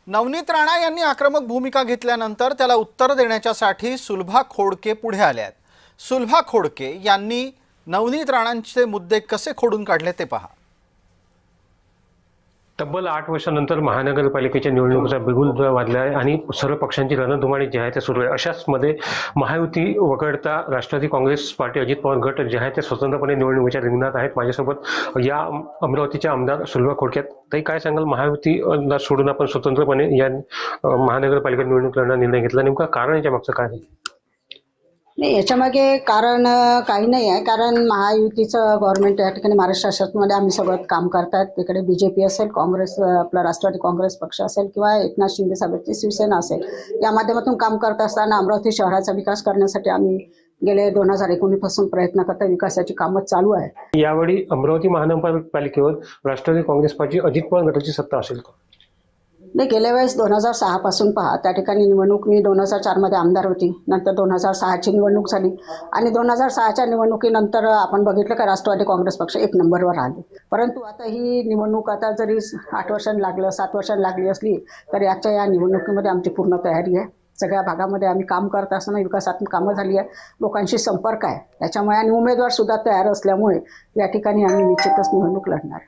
नवनीत राणा यांनी आक्रमक भूमिका घेतल्यानंतर त्याला उत्तर देण्याच्यासाठी सुलभा खोडके पुढे आले आहेत। सुलभा खोडके यांनी नवनीत राणांचे मुद्दे कसे खोडून काढले ते पहा। तब्बल 8 वर्षांनंतर महानगरपालिकेच्या निवडणुकीचा बिगुल वाजला आहे आणि सर्व पक्षांची रणधुमाळी जी आहे ते सुरू आहे। अशाच मध्ये महायुती वगळता राष्ट्रवादी काँग्रेस पार्टी, अजित पवार गट जे आहे ते स्वतंत्रपणे निवडणुकीच्या रिंगणात आहेत। माझ्यासोबत या अमरावतीच्या आमदार सुलभा खोडके, ताई काय सांगाल, महायुतीला सोडून आपण स्वतंत्रपणे या महानगरपालिका निवडणूक लढण्याचा निर्णय घेतला, नेमका कारण याच्या मागचं काय आहे? नाही, याच्यामागे कारण काही नाही आहे। कारण महायुतीचं गव्हर्नमेंट या ठिकाणी महाराष्ट्र शासनामध्ये आम्ही सगळं काम करतात। तिकडे बीजेपी असेल, काँग्रेस, आपला राष्ट्रवादी काँग्रेस पक्ष असेल किंवा एकनाथ शिंदे साहेबांची शिवसेना असेल, या माध्यमातून काम करत असताना अमरावती शहराचा विकास करण्यासाठी आम्ही गेले 2019 पासून प्रयत्न करता विकासाची कामं चालू आहे। यावेळी अमरावती महानगरपालिकेवर राष्ट्रवादी काँग्रेस पार्टी, अजित पवार गटाची सत्ता असेल का? नाही, गेल्या वेळेस 2006 पासून पहा, त्या ठिकाणी निवडणूक मी 2004 मध्ये आमदार होती। नंतर 2006ची निवडणूक झाली आणि 2006च्या निवडणुकीनंतर आपण बघितलं का राष्ट्रवादी काँग्रेस पक्ष 1 नंबरवर आले। परंतु आता ही निवडणूक आता जरी 8 वर्षांनी लागलं, 7 वर्षांनी लागली असली तरी आजच्या या निवडणुकीमध्ये आमची पूर्ण तयारी आहे। सगळ्या भागामध्ये आम्ही काम करत असताना विकासात्मक कामं झाली आहे, लोकांशी संपर्क आहे त्याच्यामुळे, आणि उमेदवार सुद्धा तयार असल्यामुळे या ठिकाणी आम्ही निश्चितच निवडणूक लढणार।